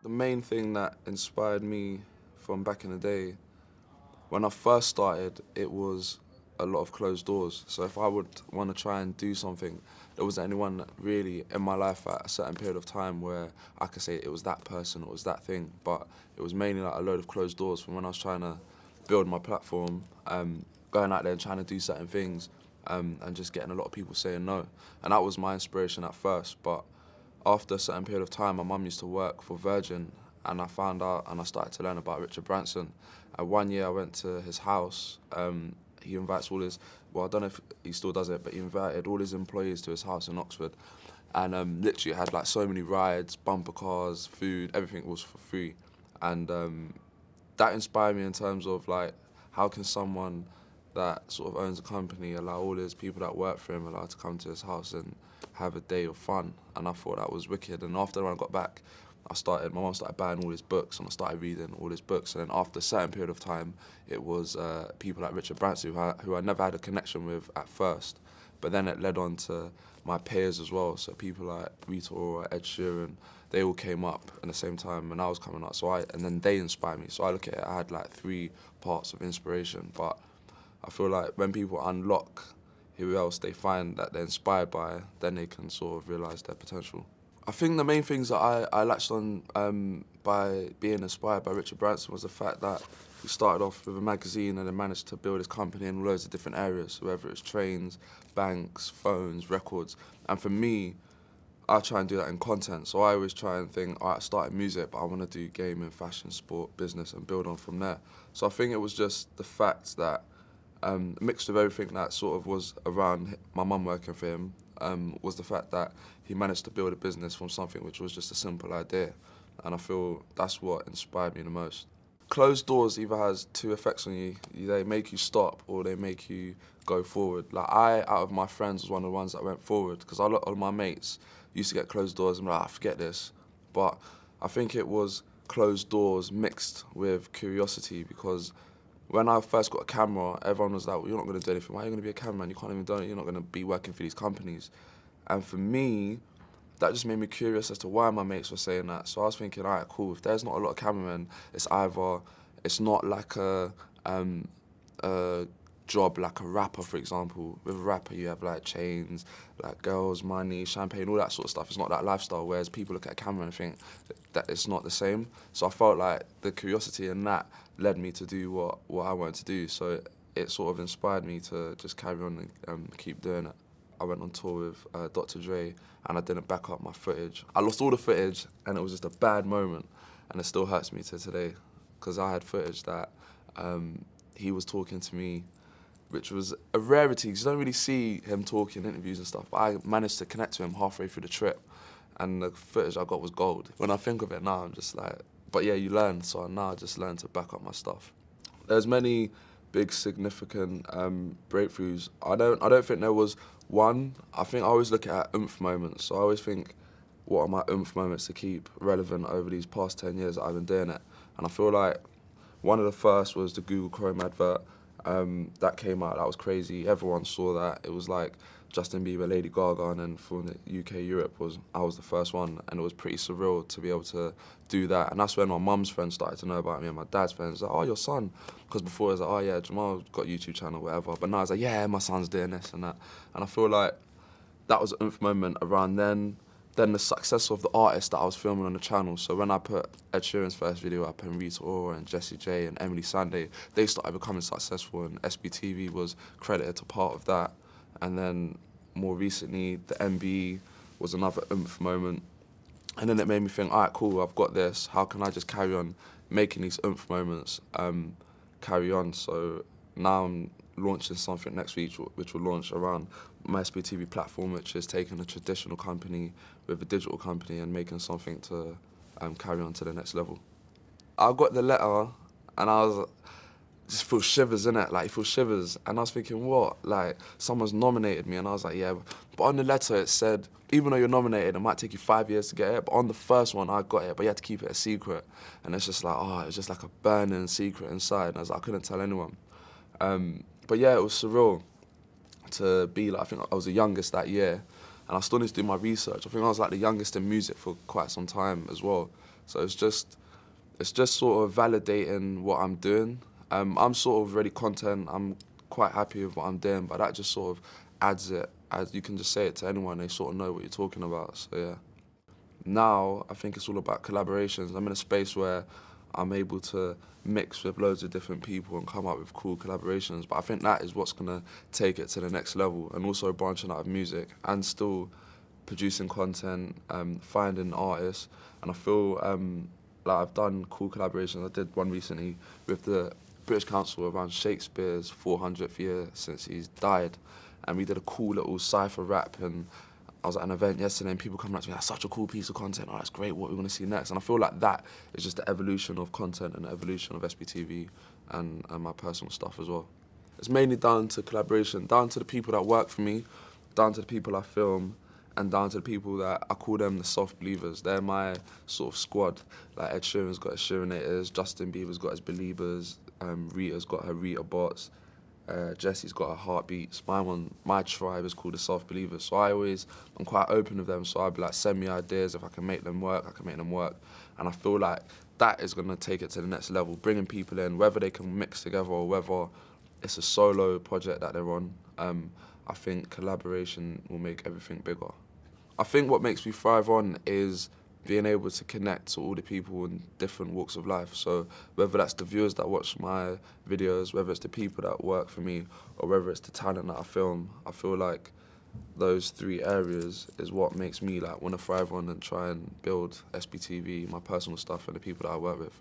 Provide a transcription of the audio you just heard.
The main thing that inspired me from back in the day, when I first started, it was a lot of closed doors. So if I would want to try and do something, there wasn't anyone really in my life at a certain period of time where I could say it was that person or it was that thing. But it was mainly like a load of closed doors from when I was trying to build my platform, going out there and trying to do certain things, and just getting a lot of people saying no. And that was my inspiration at first. But after a certain period of time, my mum used to work for Virgin, and I found out and I started to learn about Richard Branson. And one year I went to his house. He invites all his, well, I don't know if he still does it, but he invited all his employees to his house in Oxford. And literally had like so many rides, bumper cars, food, everything was for free. And that inspired me in terms of like, how can someone that sort of owns a company allow all his people that work for him allowed to come to his house and have a day of fun? And I thought that was wicked. And after when I got back, my mum started buying all his books and I started reading all his books. And then after a certain period of time, it was people like Richard Branson, who I never had a connection with at first. But then it led on to my peers as well. So people like Rita Ora, Ed Sheeran, they all came up at the same time when I was coming up. And then they inspired me. So I look at it, I had like three parts of inspiration. But I feel like when people unlock who else they find that they're inspired by, then they can sort of realise their potential. I think the main things that I latched on by being inspired by Richard Branson was the fact that he started off with a magazine and then managed to build his company in loads of different areas, whether it's trains, banks, phones, records. And for me, I try and do that in content. So I always try and think, all right, I started music, but I want to do gaming, fashion, sport, business, and build on from there. So I think it was just the fact that mixed with everything that sort of was around my mum working for him, was the fact that he managed to build a business from something which was just a simple idea. And I feel that's what inspired me the most. Closed doors either has two effects on you. They make you stop or they make you go forward. Like out of my friends, was one of the ones that went forward because a lot of my mates used to get closed doors and be like, forget this. But I think it was closed doors mixed with curiosity because when I first got a camera, everyone was like, well, you're not going to do anything. Why are you going to be a cameraman? You can't even do it. You're not going to be working for these companies. And for me, that just made me curious as to why my mates were saying that. So I was thinking, all right, cool. If there's not a lot of cameramen, it's not like a job like a rapper, for example. With a rapper, you have like chains, like girls, money, champagne, all that sort of stuff. It's not that lifestyle, whereas people look at a camera and think that it's not the same. So I felt like the curiosity in that led me to do what I wanted to do. So it sort of inspired me to just carry on and keep doing it. I went on tour with Dr. Dre and I didn't back up my footage. I lost all the footage and it was just a bad moment and it still hurts me to today because I had footage that he was talking to me, which was a rarity because you don't really see him talking in interviews and stuff, but I managed to connect to him halfway through the trip and the footage I got was gold. When I think of it now, I'm just like, but yeah, you learn, so now I just learn to back up my stuff. There's many big significant breakthroughs. I don't think there was one. I think I always look at oomph moments, so I always think, what are my oomph moments to keep relevant over these past 10 years that I've been doing it? And I feel like one of the first was the Google Chrome advert. That came out, that was crazy. Everyone saw that. It was like Justin Bieber, Lady Gaga, and then from the UK, Europe, I was the first one, and it was pretty surreal to be able to do that. And that's when my mum's friends started to know about me, and my dad's friends, like, oh, your son. Because before it was like, oh yeah, Jamal's got a YouTube channel, whatever. But now it's like, yeah, my son's doing this and that. And I feel like that was an oomph moment around then. Then the success of the artists that I was filming on the channel. So when I put Ed Sheeran's first video up and Rita Ora and Jessie J and Emily Sandé, they started becoming successful and SBTV was credited to part of that. And then more recently, the MBE was another oomph moment. And then it made me think, all right, cool, I've got this. How can I just carry on making these oomph moments carry on? So now I'm launching something next week, which will launch around my SBTV platform, which is taking a traditional company with a digital company and making something to carry on to the next level. I got the letter and I was just feel shivers in it, like you feel shivers. And I was thinking, what? Like someone's nominated me, and I was like, yeah. But on the letter it said, even though you're nominated, it might take you 5 years to get it. But on the first one, I got it, but you had to keep it a secret. And it's just like, oh, it's just like a burning secret inside. And I was like, I couldn't tell anyone. But yeah, it was surreal to be like, I think I was the youngest that year. and I still need to do my research. I think I was like the youngest in music for quite some time as well. So it's just sort of validating what I'm doing. I'm sort of already content. I'm quite happy with what I'm doing, but that just sort of adds it. As you can just say it to anyone, they sort of know what you're talking about. So yeah. Now I think it's all about collaborations. I'm in a space where I'm able to mix with loads of different people and come up with cool collaborations. But I think that is what's gonna take it to the next level, and also branching out of music and still producing content, finding artists. And I feel like I've done cool collaborations. I did one recently with the British Council around Shakespeare's 400th year since he's died, and we did a cool little cypher rap. And I was at an event yesterday and people coming up to me, that's such a cool piece of content, oh, that's great, what are we going to see next? And I feel like that is just the evolution of content and the evolution of SBTV and my personal stuff as well. It's mainly down to collaboration, down to the people that work for me, down to the people I film, and down to the people that I call them the soft believers. They're my sort of squad. Like Ed Sheeran's got his Sheeranators, Justin Bieber's got his Believers, Rita's got her Rita bots, Jesse's got her Heartbeats. My tribe is called the Soft Believers. So I'm quite open with them. So I'd be like, send me ideas. If I can make them work, I can make them work. And I feel like that is gonna take it to the next level, bringing people in, whether they can mix together or whether it's a solo project that they're on. I think collaboration will make everything bigger. I think what makes me thrive on is being able to connect to all the people in different walks of life. So whether that's the viewers that watch my videos, whether it's the people that work for me, or whether it's the talent that I film, I feel like those three areas is what makes me like want to thrive on and try and build SBTV, my personal stuff, and the people that I work with.